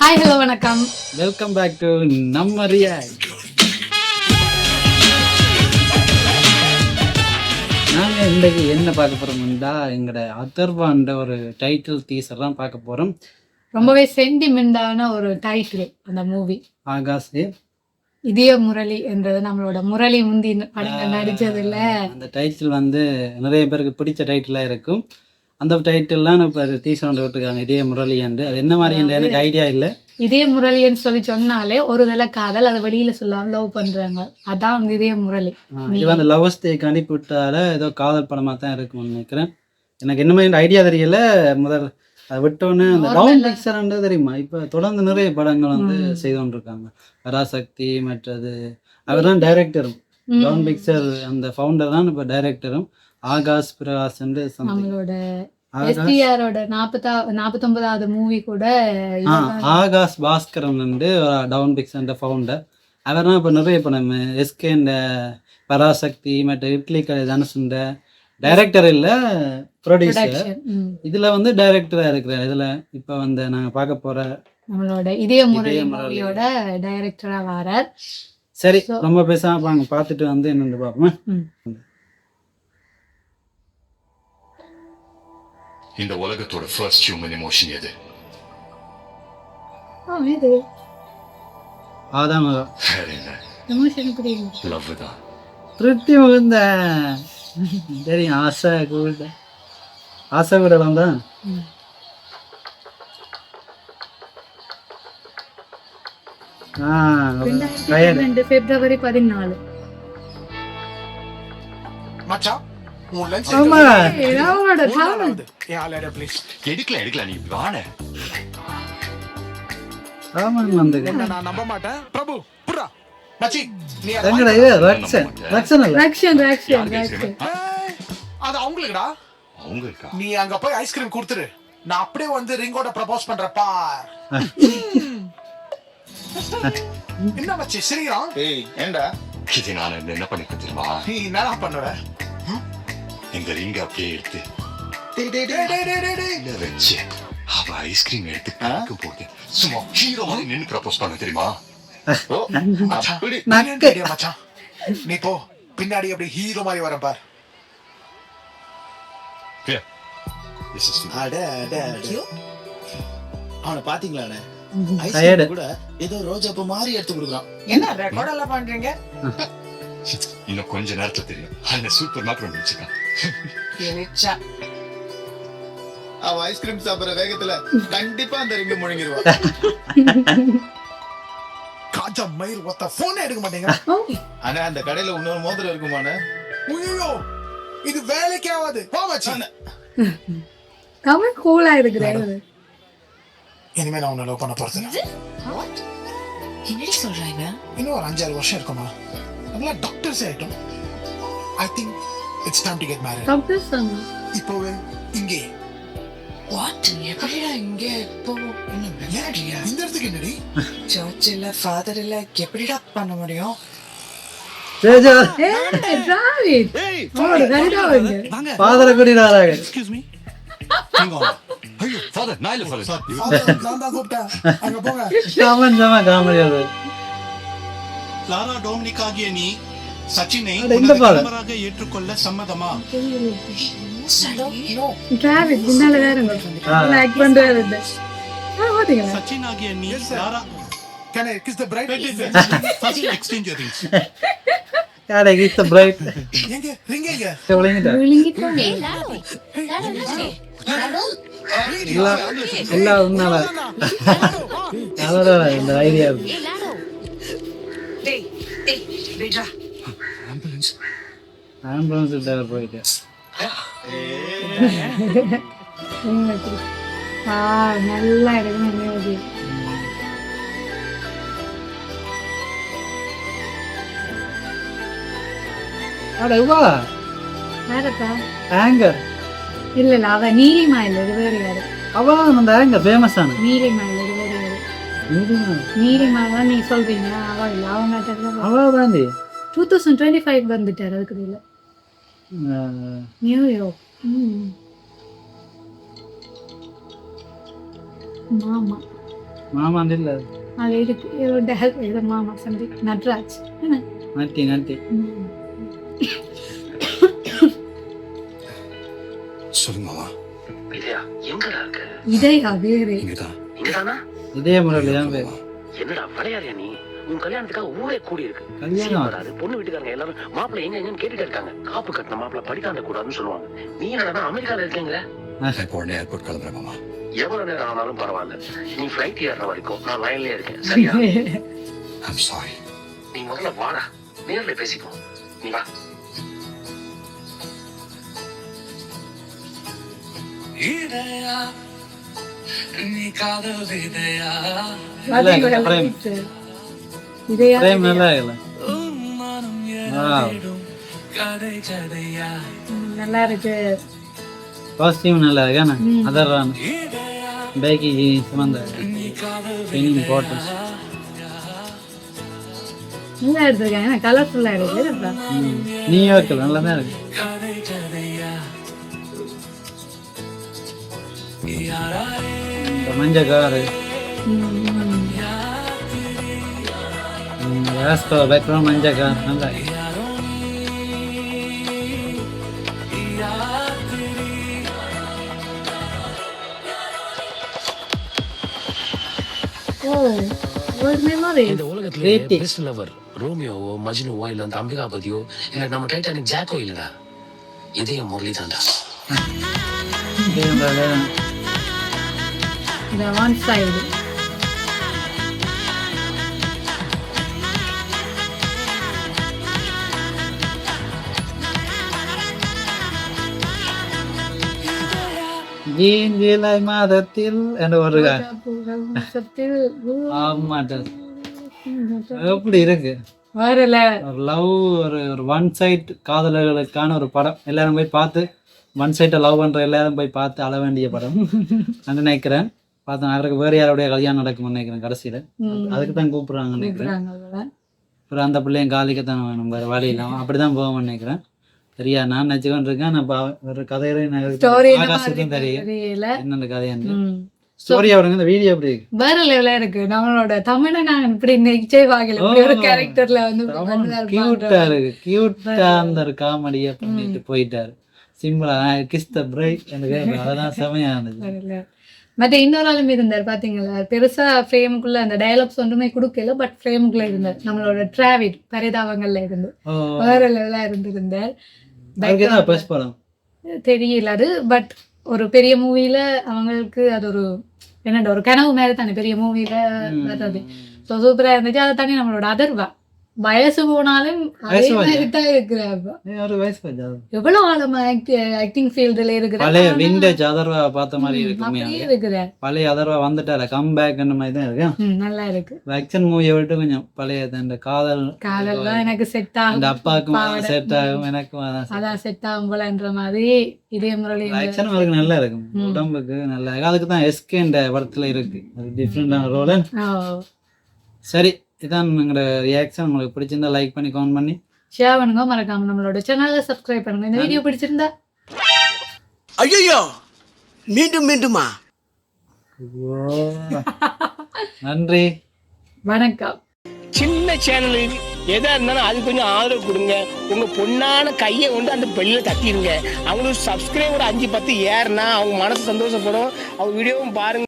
Hi hello வணக்கம். Welcome back to நம்ம react. நாங்கள் இன்றைக்கு என்ன பார்க்க போகிறோம்னா எங்களோட அதர்வான்ற ஒரு டைட்டில் டீசர் தான் பார்க்க போகிறோம். ரொம்பவே சென்டிமெண்டான ஒரு டைட்டில் அந்த மூவி. ஆகாஷ் இதய முரளி என்றது நம்மளோட முரளி முந்தி படங்கள் நடிச்சதுல அந்த டைட்டில் வந்து நிறைய பேருக்கு பிடிச்ச டைட்டிலாக இருக்கும். அந்த டைட்டில்லாம் இப்போ டீசர் ஒன்று விட்டுருக்காங்க, இதய முரளி என்று. அது என்ன மாதிரி எனக்கு ஐடியா இல்லை. இதய முரளின்னு சொல்லி சொன்னாலே ஒரு வேளை காதல் அதை வெளியில சொல்லாம லவ் பண்றாங்க, அதான் வந்து இதய முரளி. இது வந்து லவ் ஸ்டேக்கு அனுப்பி விட்டால ஏதோ காதல் படமாக தான் இருக்கும்னு நினைக்கிறேன். எனக்கு இன்னுமே இந்த ஐடியா தெரியல. முதல் அதை விட்டோன்னு அந்த டவுன் பிக்சர்ன்றது தெரியுமா, இப்போ தொடர்ந்து நிறைய படங்கள் வந்து செய்து கொண்டிருக்காங்க. பராசக்தி மற்றது அவர் தான் டைரக்டரும். டவுன் பிக்சர் அந்த ஃபவுண்டர் தான் இப்போ டைரக்டரும். ஆகாஷ் பிரகாஷ் நம்மளோட எஸ்டிஆரோட 49வது மூவி கூட ஆகாஷ் பாஸ்கரன் வந்து டவுன் பிக்சர் ஃபவுண்டர். அவர் தான் இப்போ நிறைய படம் எஸ்கே பராசக்தி மற்ற இட்லி கடை தனுசுண்ட டைரக்டர் இல்லை ப்ரொடியூசர். இதில் வந்து டைரக்டராக இருக்கிறார். இதில் இப்போ வந்து நாங்கள் பார்க்க போகிற நம்மளோட இதய முரளியோட டைரக்டராக வரார். சரி, ரொம்ப பேசாம வாங்க பார்த்துட்டு வந்து என்னென்னு பார்ப்போம். இந்த உலகத்தோட ஃபர்ஸ்ட் ஹியூமன் எமோஷன் எது? அதான் வேற என்ன? எமோஷன் புரியுது. லவ் தான். திருப்தி மிகுந்த தெரியும். ஆசை கூட ஆசை கூடலாம் தான். பிப்ரவரி 14. மச்சான் எடுக்கல நீ வாண. நான் நம்ப மாட்டேன் பிரபு. புறா மச்சி நீ அது அவங்களுக்குடா. அவங்களுக்கா? நீ அங்க போய் ஐஸ்கிரீம் கொடுத்துரு, நான் அப்படியே வந்து ரிங்கோட ப்ரப்போஸ் பண்றேன் பார். என்ன மச்சி சிரிக்கிறான்? ஏய் ஏண்டா இது நான் என்ன பண்ணி தெரியுமா? நீ என்னடா பண்ணுவ? எங்க ரிங்க அப்படியே எடுத்து டேய் டேய் டேய் டேய் டேய் டேய் இல்ல வச்சு அவ ஐஸ்கிரீம் எடுத்து கணக்கு போட்டு சும்மா ஹீரோ மாதிரி நின்னு ப்ரப்போஸ் பண்ண தெரியுமா? மச்சான் நீ போ, பின்னாடி அப்படி ஹீரோ மாதிரி வர பார். அவனை பாத்தீங்களா? கூட ஏதோ ரோஜா பூ மாதிரி எடுத்து கொடுக்குறான். என்ன ரெக்கார்ட் எல்லாம் பண்றீங்க? இன்னும் கொஞ்ச நேரத்துல தெரியும். அந்த சூப்பர் மார்க்கெட் வச்சிருக்கான். அவன் ஐஸ்கிரீம் சாப்பிடுற வேகத்துல கண்டிப்பா அந்த ரிங்க முழுங்கிடுவான். காஞ்சா மயிர் ஒத்த போனே எடுக்க மாட்டேங்க. ஆனா அந்த கடையில இன்னொரு மோதிரம் இருக்குமானே. ஐயோ இது வேலைக்கே ஆகாது. போ மச்சான். கமல் கூலா இருக்கிறாரு. இனிமே நான் உன்னை லவ் பண்ண போறது இல்ல. என்னடி சொல்றாங்க? இன்னும் ஒரு 5-6 வருஷம் இருக்குமா, அதெல்லாம் டாக்டர்ஸ் ஆயிட்டோம். I think it's time to get married. Doctor சொன்னா இப்போவே இங்கே. வாட்? எப்படிடா இங்க இப்போ? என்னடியா இந்த இடத்துக்கு என்னடி? சர்ச் இல்ல, ஃபாதர் இல்ல, எப்படிடா பண்ண முடியும்? ஃபாதரை கூட்டினாராக. Excuse me. ஐயோ ஃபாதர் நான் இல்ல ஃபாதர். நான் தான் கூப்பிட்டேன். அங்க போங்க. காமெடியாது. லாரா டோமினிக் ஆகிய நீ சச்சினை இந்த கணவராக ஏற்றுக்கொள்ள சம்மதமா? டிராவிட் பின்னால வேற லைக் பண்றாரு. பாத்தீங்களா? சச்சின் ஆகிய நீ Laura Can I kiss the bride? first exchange your rings. யாரே கிஸ் தி பிரைட். எங்க ரிங் எங்க? ஒளிங்கிட்ட. இல்ல உன்னால அதான் இந்த ஐடியா. ஆம்புலன்ஸ் கிட்ட போயிட்டு நல்லா இருக்கு. ஆங்கர் இல்ல இல்ல, அவ நீலிமா இல்ல, இது வேற யாரு? அவதான் அந்த ஆங்கர் ஃபேமஸ் ஆன நீலிமா இல்ல, இது வேற யாரு? நீலிமா தான் நீ சொல்றீங்க. அவ இல்ல, அவங்க அவதான் 2025 வந்துட்டாரு. அதுக்கு இல்ல நியூயார்க். மாமா மாமாண்டு இல்லை அது இருக்கு இவருடைய ஹெல்ப் இது மாமா சந்தி நட்ராஜ் என்ன நட்டி நட்டி சொல்லுங்க மாமா. இதயா எங்கடா இருக்கு? இதையா வேறு இங்கதான். இங்கதானா? இதே முறையில் தான் பேர் என்னடா விளையாடுறியா நீ? உன் கல்யாணத்துக்காக ஊரே கூடி இருக்கு. கல்யாணம் வராது பொண்ணு வீட்டுக்காரங்க எல்லாரும் மாப்பிள்ளை எங்க எங்கன்னு கேட்டுட்டு இருக்காங்க. காப்பு கட்டின மாப்பிள்ளை படிக்காண்ட கூடாதுன்னு சொல்லுவாங்க. நீ என்னடா அமெரிக்கால இருக்கீங்க? நான் இப்போ உடனே ஏர்போர்ட் கிளம்புறேன் மாமா. எவ்வளவு நேரம் ஆனாலும் பரவாயில்ல. நீ ஃபிளைட் ஏறுற வரைக்கும் நான் லைன்லயே இருக்கேன். சரியா? I'm sorry. நீ முதல்ல வாடா, நேர்ல பேசிப்போம். நீ வா. இதையா பிரேம் நல்லா இல்லை நல்லா இருக்கு காஸ்டியூம் நல்லா இருக்கானே அதர்றான் பேக்கி சுமந்த பெயிண்டிங் போட்டு நல்லா எடுத்துருக்காங்க கலர்ஃபுல்லா இருக்கு நியூயார்க்கில் நல்லா தான் இருக்கு இந்த மஞ்சள் காரு பேக்ரவுண்ட் மஞ்சள் கார் நல்லா இருக்கு ஓ ஒரு மெமரி இந்த உலகத்துல பெஸ்ட் லவர் ரோமியோவோ மஜ்னுவோ இல்ல அந்த அம்பிகாபதியோ இல்ல நம்ம டைட்டானிக் ஜாக்கோ இல்லடா. இதே முரளி தான்டா. இந்த ஒன் சைடு ஜூலை மாதத்தில் என்ற ஒரு எப்படி இருக்கு வரல ஒரு லவ் ஒரு ஒன் சைட் காதலர்களுக்கான ஒரு படம் எல்லாரும் போய் பார்த்து ஒன் சைட்டை லவ் பண்ற எல்லாரும் போய் பார்த்து அழ வேண்டிய படம் நான் நினைக்கிறேன் பார்த்தேன் அவருக்கு வேறு யாருடைய கல்யாணம் நடக்கும்னு நினைக்கிறேன் கடைசியில அதுக்கு தான் கூப்பிடுறாங்கன்னு நினைக்கிறேன் அப்புறம் அந்த பிள்ளையும் காலிக்கத்தான் வேணும் வேறு வழி இல்லாமல் அப்படிதான் போவோம்னு நினைக்கிறேன் சரியா நான் நினச்சிக்கிட்டு இருக்கேன் நான் ஒரு கதையில ஆகாசத்தையும் தெரியல என்னென்ன கதையான்னு ஸ்டோரி அவருங்க இந்த வீடியோ எப்படி இருக்கு வேற லெவலா இருக்கு நம்மளோட தமிழை நான் இப்படி நெக்ஸ்டே பார்க்கல இப்படி ஒரு கேரக்டர்ல வந்து கியூட்டா இருக்கு கியூட்டா அந்த ஒரு காமெடியா பண்ணிட்டு போயிட்டாரு சிம்பிளா கிஸ் த பிரைட் எனக்கு அதெல்லாம் செமையா இருந்துச்சு மற்ற இன்னொரு ஆளும் இருந்தார் பாத்தீங்களா பெருசா ஃப்ரேமுக்குள்ள அந்த டயலாக்ஸ் ஒன்றுமே கொடுக்கல பட் ஃப்ரேமுக்குள்ள இருந்தார் நம்மளோட டிராவிட் பரிதாபங்கள்ல இருந்து வேற லெவலா இருந்திருந்தார் தெரியல அது பட் ஒரு பெரிய மூவில அவங்களுக்கு அது ஒரு என்னடா ஒரு கனவு மாதிரி தானே பெரிய மூவில வர்றது ஸோ சூப்பரா இருந்துச்சு அதை தாண்டி நம்மளோட அதர்வா வயசு போனாலும் எவ்வளவு ஆழமா ஆக்டிங் ஃபீல்டுல இருக்கிற பழைய விண்டேஜ் அதர்வா பார்த்த மாதிரி இருக்கு பழைய அதர்வா வந்துட்டால கம் பேக் அந்த மாதிரி தான் இருக்கு நல்லா இருக்கு ஆக்ஷன் மூவியை விட்டு கொஞ்சம் பழைய இந்த காதல் தான் எனக்கு செட் ஆகும் அந்த அப்பாவுக்கும் செட் ஆகும் எனக்கும் அதான் செட் ஆகும் போலன்ற மாதிரி இதே முறையில ஆக்ஷன் அவருக்கு நல்லா இருக்கும் உடம்புக்கு நல்லா இருக்கு அதுக்கு தான் எஸ்கேன்ற படத்துல இருக்கு அது டிஃப்ரெண்டான ரோல் சரி இதான் எங்களோட ரியாக்ஷன் உங்களுக்கு பிடிச்சிருந்தா லைக் பண்ணி கமெண்ட் பண்ணி ஷேர் பண்ணுங்க மறக்காம நம்மளோட சேனலை சப்ஸ்கிரைப் பண்ணுங்க இந்த வீடியோ பிடிச்சிருந்தா ஐயோ மீண்டும் மீண்டுமா நன்றி வணக்கம் சின்ன சேனலுக்கு எதா இருந்தாலும் அது கொஞ்சம் ஆதரவு கொடுங்க உங்க பொண்ணான கையை கொண்டு அந்த பெல்லில தட்டிடுங்க அவங்களுக்கு சப்ஸ்கிரைபர் 5-10 ஏறுனா அவங்க மனசு சந்தோஷப்படும் அவங்க வீடியோவும் பாருங்க